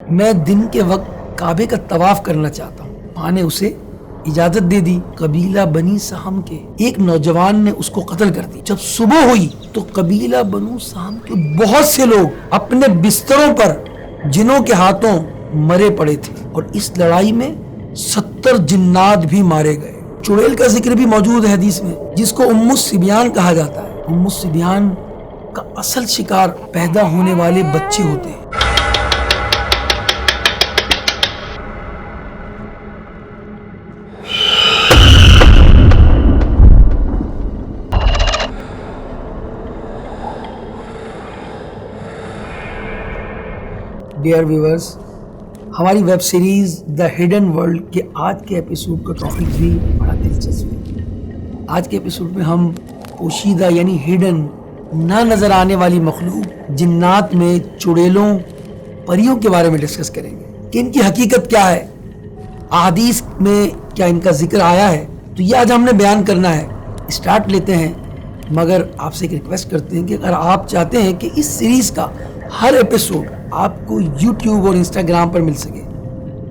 میں دن کے وقت کعبے کا طواف کرنا چاہتا ہوں۔ ماں نے اسے اجازت دے دی۔ قبیلہ بنی سہم کے ایک نوجوان نے اس کو قتل کر دی۔ جب صبح ہوئی تو قبیلہ بنو سہم کے بہت سے لوگ اپنے بستروں پر جنوں کے ہاتھوں مرے پڑے تھے، اور اس لڑائی میں 70 جنات بھی مارے گئے۔ چڑیل کا ذکر بھی موجود ہے حدیث میں، جس کو ام الصبیان کہا جاتا ہے۔ ام الصبیان کا اصل شکار پیدا ہونے والے بچے ہوتے ہیں۔ ڈیئر ویورز، ہماری web series the hidden world کے آج کے ایپیسوڈ کا ٹاپک بھی بڑا دلچسپ ہے۔ آج کے ایپیسوڈ میں ہم پوشیدہ یعنی ہڈن، نہ نظر آنے والی مخلوق، جنات میں چڑیلوں، پریوں کے بارے میں ڈسکس کریں گے کہ ان کی حقیقت کیا ہے، احادیث میں کیا ان کا ذکر آیا ہے۔ تو یہ آج ہم نے بیان کرنا ہے۔ اسٹارٹ لیتے ہیں، مگر آپ سے ایک ریکویسٹ کرتے ہیں کہ اگر آپ چاہتے ہیں کہ اس سیریز کا ہر ایپیسوڈ آپ کو یوٹیوب اور انسٹاگرام پر مل سکے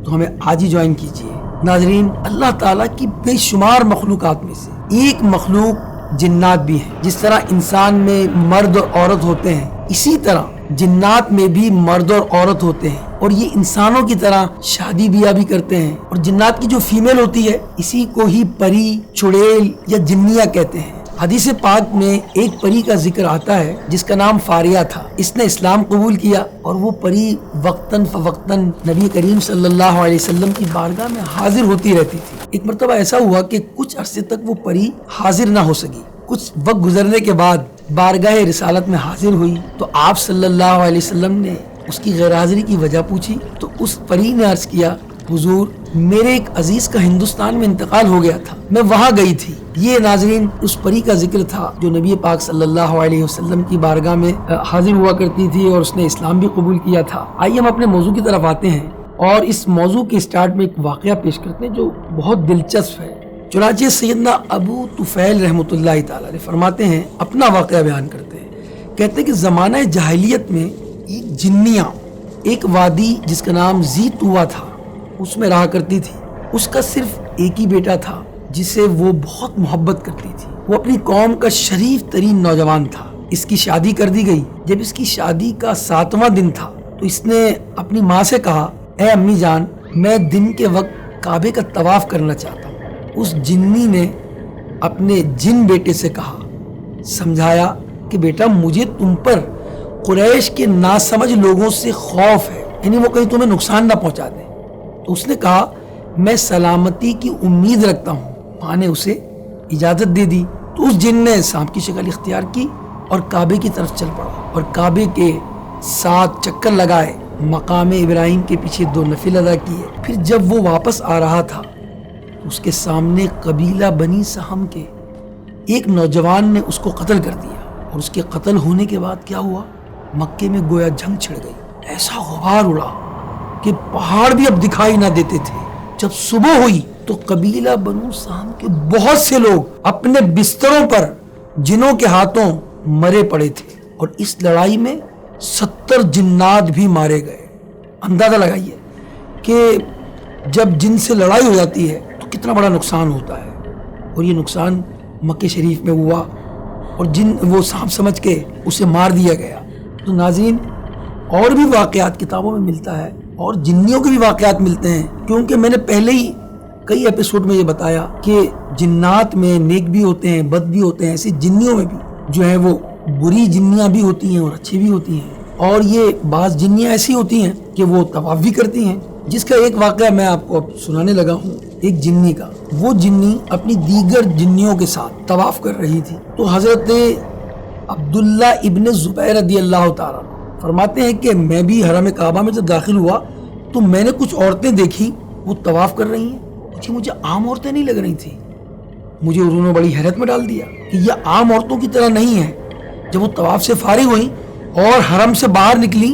تو ہمیں آج ہی جوائن کیجیے۔ ناظرین، اللہ تعالیٰ کی بے شمار مخلوقات میں سے ایک مخلوق جنات بھی ہیں۔ جس طرح انسان میں مرد اور عورت ہوتے ہیں، اسی طرح جنات میں بھی مرد اور عورت ہوتے ہیں، اور یہ انسانوں کی طرح شادی بیاہ بھی کرتے ہیں۔ اور جنات کی جو فیمیل ہوتی ہے، اسی کو ہی پری، چڑیل یا جنیاں کہتے ہیں۔ حدیث پاک میں ایک پری کا ذکر آتا ہے جس کا نام فاریہ تھا۔ اس نے اسلام قبول کیا، اور وہ پری وقتاً فوقتاً نبی کریم صلی اللہ علیہ وسلم کی بارگاہ میں حاضر ہوتی رہتی تھی۔ ایک مرتبہ ایسا ہوا کہ کچھ عرصے تک وہ پری حاضر نہ ہو سکی۔ کچھ وقت گزرنے کے بعد بارگاہ رسالت میں حاضر ہوئی تو آپ صلی اللہ علیہ وسلم نے اس کی غیر حاضری کی وجہ پوچھی تو اس پری نے عرض کیا، حضور، میرے ایک عزیز کا ہندوستان میں انتقال ہو گیا تھا، میں وہاں گئی تھی۔ یہ ناظرین اس پری کا ذکر تھا جو نبی پاک صلی اللہ علیہ وسلم کی بارگاہ میں حاضر ہوا کرتی تھی، اور اس نے اسلام بھی قبول کیا تھا۔ آئیے ہم اپنے موضوع کی طرف آتے ہیں، اور اس موضوع کے اسٹارٹ میں ایک واقعہ پیش کرتے ہیں جو بہت دلچسپ ہے۔ چنانچہ سیدنا ابو طفیل رحمۃ اللہ تعالی علیہ فرماتے ہیں، اپنا واقعہ بیان کرتے ہیں، کہتے ہیں کہ زمانہ جاہلیت میں ایک جنیاں ایک وادی جس کا نام ذی طویٰ تھا اس میں رہا کرتی تھی۔ اس کا صرف ایک ہی بیٹا تھا جسے وہ بہت محبت کرتی تھی۔ وہ اپنی قوم کا شریف ترین نوجوان تھا۔ اس کی شادی کر دی گئی۔ جب اس کی شادی کا 7واں دن تھا تو اس نے اپنی ماں سے کہا، اے امی جان، میں دن کے وقت کعبے کا طواف کرنا چاہتا ہوں۔ اس جنی نے اپنے جن بیٹے سے کہا، سمجھایا کہ بیٹا، مجھے تم پر قریش کے ناسمجھ لوگوں سے خوف ہے، یعنی وہ کہیں تمہیں نقصان نہ پہنچا دیں۔ تو اس نے کہا، میں سلامتی کی امید رکھتا ہوں۔ ماں نے اسے اجازت دے دی تو اس جن نے سانپ کی شکل اختیار کی اور کعبے کی طرف چل پڑا، اور کعبے کے 7 چکر لگائے، مقام ابراہیم کے پیچھے 2 نفل ادا کیے۔ پھر جب وہ واپس آ رہا تھا اس کے سامنے قبیلہ بنی سہم کے ایک نوجوان نے اس کو قتل کر دیا، اور اس کے قتل ہونے کے بعد کیا ہوا، مکے میں گویا جنگ چھڑ گئی۔ ایسا غبار اڑا کہ پہاڑ بھی اب دکھائی نہ دیتے تھے۔ جب صبح ہوئی تو قبیلہ بنو سہم کے بہت سے لوگ اپنے بستروں پر جنوں کے ہاتھوں مرے پڑے تھے، اور اس لڑائی میں 70 جنات بھی مارے گئے۔ اندازہ لگائیے کہ جب جن سے لڑائی ہو جاتی ہے تو کتنا بڑا نقصان ہوتا ہے، اور یہ نقصان مکہ شریف میں ہوا، اور جن وہ سانپ سمجھ کے اسے مار دیا گیا۔ تو ناظرین، اور بھی واقعات کتابوں میں ملتا ہے، اور جنیوں کے بھی واقعات ملتے ہیں، کیونکہ میں نے پہلے ہی کئی ایپیسوڈ میں یہ بتایا کہ جنات میں نیک بھی ہوتے ہیں، بد بھی ہوتے ہیں۔ ایسے جنیوں میں بھی جو ہیں وہ بری جنیاں بھی ہوتی ہیں اور اچھی بھی ہوتی ہیں، اور یہ بعض جنیاں ایسی ہوتی ہیں کہ وہ طواف بھی کرتی ہیں، جس کا ایک واقعہ میں آپ کو اب سنانے لگا ہوں۔ ایک جنی کا، وہ جنی اپنی دیگر جنیوں کے ساتھ طواف کر رہی تھی تو حضرت عبداللہ ابن زبیر رضی اللہ تعالیٰ فرماتے ہیں کہ میں بھی حرم کعبہ میں جب داخل ہوا تو میں نے کچھ عورتیں دیکھی، وہ طواف کر رہی ہیں۔ مجھے عام عورتیں نہیں لگ رہی تھیں۔ مجھے انہوں نے بڑی حیرت میں ڈال دیا کہ یہ عام عورتوں کی طرح نہیں ہے۔ جب وہ طواف سے فارغ ہوئیں اور حرم سے باہر نکلی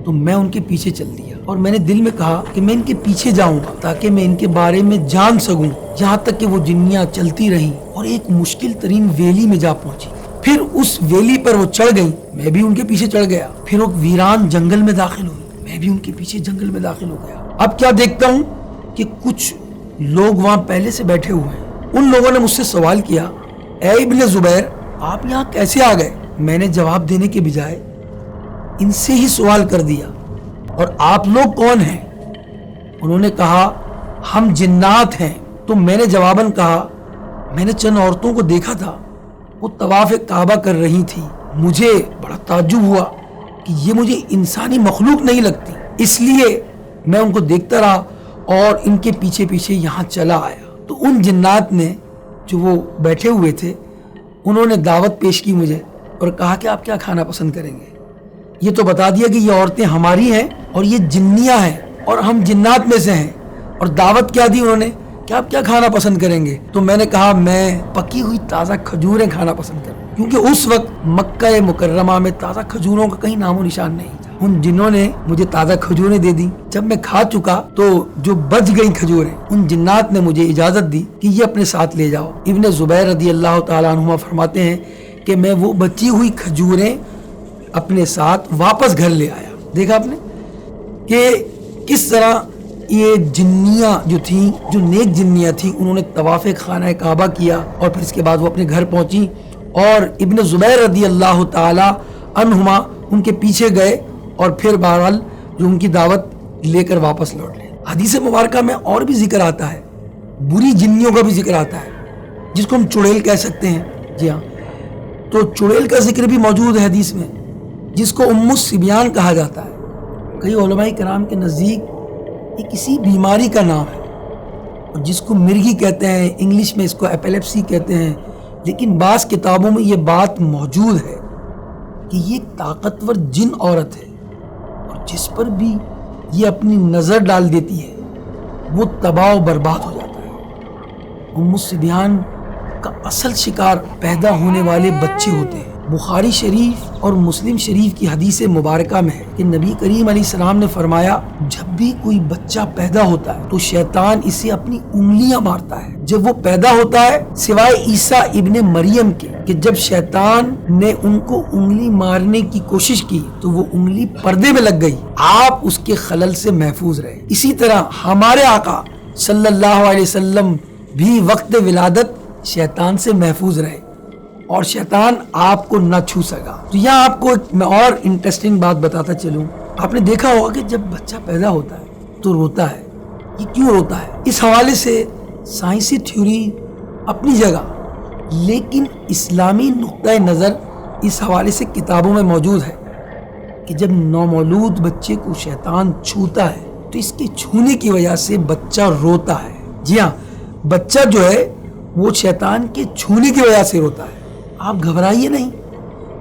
تو میں ان کے پیچھے چل دیا، اور میں نے دل میں کہا کہ میں ان کے پیچھے جاؤں گا تاکہ میں ان کے بارے میں جان سکوں، یہاں تک کہ وہ جنیاں چلتی رہیں اور ایک مشکل ترین ویلی میں جا پہنچی۔ پھر اس ویلی پر وہ چڑھ گئیں، میں بھی ان کے پیچھے چڑھ گیا۔ پھر وہ ویران جنگل میں داخل ہوئی، میں بھی ان کے پیچھے جنگل میں داخل ہو گیا۔ اب کیا دیکھتا ہوں کہ کچھ لوگ وہاں پہلے سے بیٹھے ہوئے ہیں۔ ان لوگوں نے مجھ سے سوال کیا، اے ابن زبیر آپ یہاں کیسے آ گئے؟ میں نے جواب دینے کے بجائے ان سے ہی سوال کر دیا، اور آپ لوگ کون ہیں؟ انہوں نے کہا ہم جنات ہیں۔ تو میں نے جواباً کہا میں نے چند عورتوں کو دیکھا تھا، وہ طواف کعبہ کر رہی تھی، مجھے بڑا تعجب ہوا کہ یہ مجھے انسانی مخلوق نہیں لگتی، اس لیے میں ان کو دیکھتا رہا اور ان کے پیچھے پیچھے یہاں چلا آیا۔ تو ان جنات نے جو وہ بیٹھے ہوئے تھے انہوں نے دعوت پیش کی مجھے اور کہا کہ آپ کیا کھانا پسند کریں گے؟ یہ تو بتا دیا کہ یہ عورتیں ہماری ہیں اور یہ جنیاں ہیں اور ہم جنات میں سے ہیں، اور دعوت کیا دی انہوں نے کہ آپ کیا کھانا پسند کریں گے؟ تو میں نے کہا میں پکی ہوئی تازہ کھجوریں کھانا پسند کروں، کیونکہ اس وقت مکہ مکرمہ میں تازہ کھجوروں کا کہیں نام و نشان نہیں تھا۔ ان جنوں نے مجھے تازہ کھجوریں دے دی۔ جب میں کھا چکا تو جو بچ گئی کھجوریں ان جنات نے مجھے اجازت دی کہ یہ اپنے ساتھ لے جاؤ۔ ابن زبیر رضی اللہ تعالیٰ عنہما فرماتے ہیں کہ میں وہ بچی ہوئی کھجوریں اپنے ساتھ واپس گھر لے آیا۔ دیکھا آپ نے کہ کس طرح یہ جنیاں جو تھیں، جو نیک جنیاں تھیں، انہوں نے طواف خانہ کعبہ کیا اور پھر اس کے بعد وہ اپنے گھر پہنچی، اور ابن زبیر رضی اللہ تعالی عنہما ان کے پیچھے گئے اور پھر بہرحال جو ان کی دعوت لے کر واپس لوٹ لے۔ حدیث مبارکہ میں اور بھی ذکر آتا ہے، بری جنیوں کا بھی ذکر آتا ہے جس کو ہم چڑیل کہہ سکتے ہیں۔ جی ہاں، تو چڑیل کا ذکر بھی موجود ہے حدیث میں، جس کو ام الصبیان کہا جاتا ہے۔ کئی علماء کرام کے نزدیک یہ کسی بیماری کا نام ہے، اور جس کو مرگی کہتے ہیں، انگلش میں اس کو ایپیلیپسی کہتے ہیں، لیکن بعض کتابوں میں یہ بات موجود ہے کہ یہ ایک طاقتور جن عورت ہے، اور جس پر بھی یہ اپنی نظر ڈال دیتی ہے وہ تباہ و برباد ہو جاتا ہے۔ ام الصبیان کا اصل شکار پیدا ہونے والے بچے ہوتے ہیں۔ بخاری شریف اور مسلم شریف کی حدیث مبارکہ میں ہے کہ نبی کریم علیہ السلام نے فرمایا جب بھی کوئی بچہ پیدا ہوتا ہے تو شیطان اسے اپنی انگلیاں مارتا ہے۔ جب وہ پیدا ہوتا ہے سوائے عیسیٰ ابن مریم کے کہ جب شیطان نے ان کو انگلی مارنے کی کوشش کی تو وہ انگلی پردے میں لگ گئی، آپ اس کے خلل سے محفوظ رہے۔ اسی طرح ہمارے آقا صلی اللہ علیہ وسلم بھی وقت ولادت شیطان سے محفوظ رہے اور شیطان آپ کو نہ چھو سکا۔ تو یہاں آپ کو میں اور انٹرسٹنگ بات بتاتا چلوں، آپ نے دیکھا ہوگا کہ جب بچہ پیدا ہوتا ہے تو روتا ہے، یہ کیوں روتا ہے؟ اس حوالے سے سائنسی تھیوری اپنی جگہ، لیکن اسلامی نقطۂ نظر اس حوالے سے کتابوں میں موجود ہے کہ جب نومولود بچے کو شیطان چھوتا ہے تو اس کے چھونے کی وجہ سے بچہ روتا ہے۔ جی ہاں، بچہ جو ہے وہ شیطان کے چھونے کی وجہ سے روتا ہے۔ آپ گھبرائیے نہیں،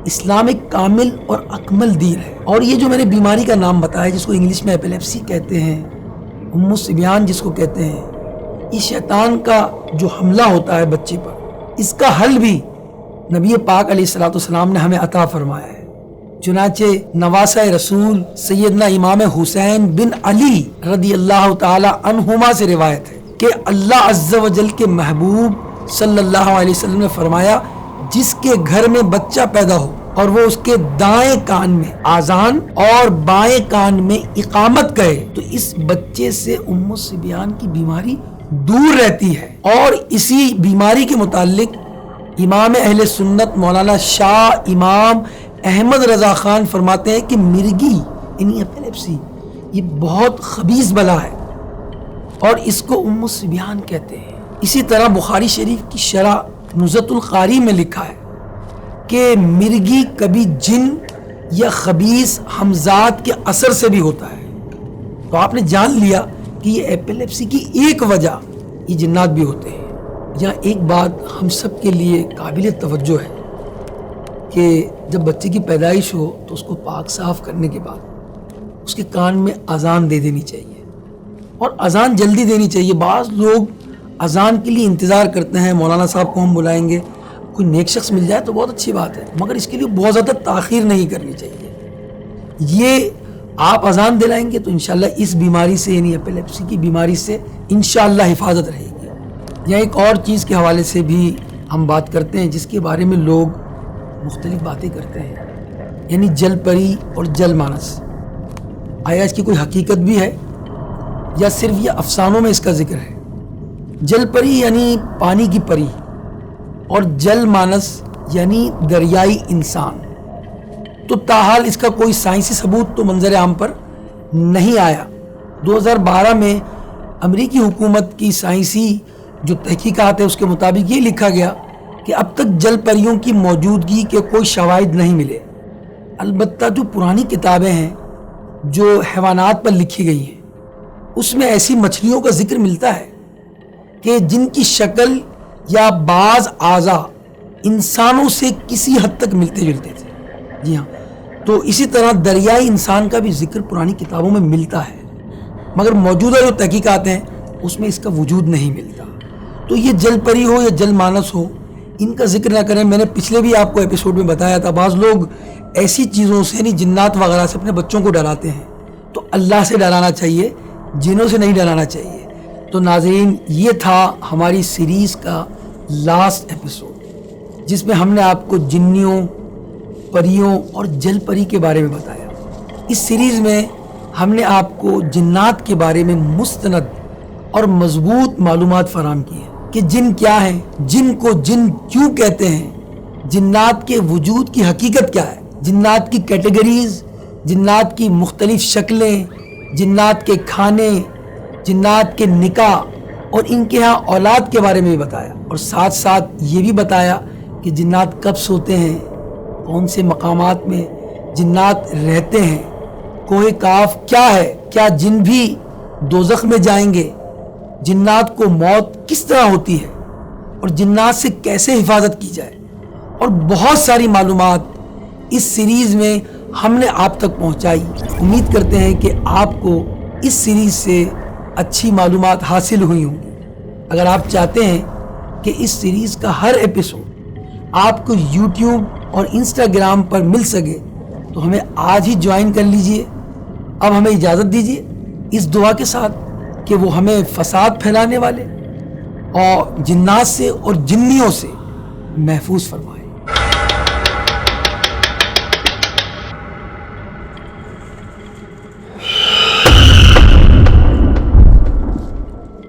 اسلام ایک کامل اور اکمل دین ہے، اور یہ جو میں نے بیماری کا نام بتایا جس کو انگلش میں ایپیلیپسی کہتے ہیں، ام الصبیان جس کو کہتے ہیں، یہ شیطان کا جو حملہ ہوتا ہے بچے پر، اس کا حل بھی نبی پاک علیہ الصلوۃ والسلام نے ہمیں عطا فرمایا ہے۔ چنانچہ نواسہ رسول سیدنا امام حسین بن علی رضی اللہ تعالی عنہما سے روایت ہے کہ اللہ عز و جل کے محبوب صلی اللہ علیہ وسلم نے فرمایا جس کے گھر میں بچہ پیدا ہو اور وہ اس کے دائیں کان میں آذان اور بائیں کان میں اقامت کہے تو اس بچے سے ام الصبیان کی بیماری دور رہتی ہے۔ اور اسی بیماری کے متعلق امام اہل سنت مولانا شاہ امام احمد رضا خان فرماتے ہیں کہ مرگی یعنی ایپیلیپسی یہ بہت خبیث بلا ہے اور اس کو ام الصبیان کہتے ہیں۔ اسی طرح بخاری شریف کی شرح نزہۃ القاری میں لکھا ہے کہ مرگی کبھی جن یا خبیث ہمزاد کے اثر سے بھی ہوتا ہے۔ تو آپ نے جان لیا کہ یہ ایپیلیپسی کی ایک وجہ یہ جنات بھی ہوتے ہیں۔ یہاں ایک بات ہم سب کے لیے قابل توجہ ہے کہ جب بچے کی پیدائش ہو تو اس کو پاک صاف کرنے کے بعد اس کے کان میں اذان دے دینی چاہیے، اور اذان جلدی دینی چاہیے۔ بعض لوگ اذان کے لیے انتظار کرتے ہیں، مولانا صاحب کو ہم بلائیں گے، کوئی نیک شخص مل جائے تو بہت اچھی بات ہے، مگر اس کے لیے بہت زیادہ تاخیر نہیں کرنی چاہیے۔ یہ آپ اذان دلائیں گے تو انشاءاللہ اس بیماری سے یعنی ایپیلیپسی کی بیماری سے انشاءاللہ حفاظت رہے گی۔ یا ایک اور چیز کے حوالے سے بھی ہم بات کرتے ہیں جس کے بارے میں لوگ مختلف باتیں کرتے ہیں، یعنی جل پری اور جل مانس۔ آیا اس کی کوئی حقیقت بھی ہے یا صرف یہ افسانوں میں اس کا ذکر ہے؟ جل پری یعنی پانی کی پری اور جل مانس یعنی دریائی انسان، تو تاحال اس کا کوئی سائنسی ثبوت تو منظر عام پر نہیں آیا۔ 2012 میں امریکی حکومت کی سائنسی جو تحقیقات ہے اس کے مطابق یہ لکھا گیا کہ اب تک جل پریوں کی موجودگی کے کوئی شواہد نہیں ملے۔ البتہ جو پرانی کتابیں ہیں جو حیوانات پر لکھی گئی ہیں اس میں ایسی مچھلیوں کا ذکر ملتا ہے کہ جن کی شکل یا بعض اعضاء انسانوں سے کسی حد تک ملتے جلتے تھے۔ جی ہاں، تو اسی طرح دریائی انسان کا بھی ذکر پرانی کتابوں میں ملتا ہے، مگر موجودہ جو تحقیقات ہیں اس میں اس کا وجود نہیں ملتا۔ تو یہ جل پری ہو یا جل مانس ہو، ان کا ذکر نہ کریں۔ میں نے پچھلے بھی آپ کو ایپیسوڈ میں بتایا تھا، بعض لوگ ایسی چیزوں سے یعنی جنات وغیرہ سے اپنے بچوں کو ڈراتے ہیں، تو اللہ سے ڈرانا چاہیے، جنوں سے نہیں ڈرانا چاہیے۔ تو ناظرین، یہ تھا ہماری سیریز کا لاسٹ ایپیسوڈ جس میں ہم نے آپ کو جنیوں، پریوں اور جل پری کے بارے میں بتایا۔ اس سیریز میں ہم نے آپ کو جنات کے بارے میں مستند اور مضبوط معلومات فراہم کی ہیں کہ جن کیا ہیں، جن کو جن کیوں کہتے ہیں، جنات کے وجود کی حقیقت کیا ہے، جنات کی کیٹیگریز، جنات کی مختلف شکلیں، جنات کے کھانے، جنات کے نکاح اور ان کے ہاں اولاد کے بارے میں بھی بتایا، اور ساتھ ساتھ یہ بھی بتایا کہ جنات کب سوتے ہیں، کون سے مقامات میں جنات رہتے ہیں، کوہ کاف کیا ہے، کیا جن بھی دوزخ میں جائیں گے، جنات کو موت کس طرح ہوتی ہے اور جنات سے کیسے حفاظت کی جائے، اور بہت ساری معلومات اس سیریز میں ہم نے آپ تک پہنچائی۔ امید کرتے ہیں کہ آپ کو اس سیریز سے اچھی معلومات حاصل ہوئی ہوں گی۔ اگر آپ چاہتے ہیں کہ اس سیریز کا ہر ایپیسوڈ آپ کو یوٹیوب اور انسٹاگرام پر مل سکے تو ہمیں آج ہی جوائن کر لیجئے۔ اب ہمیں اجازت دیجئے اس دعا کے ساتھ کہ وہ ہمیں فساد پھیلانے والے اور جنات سے اور جنیوں سے محفوظ فرمائے۔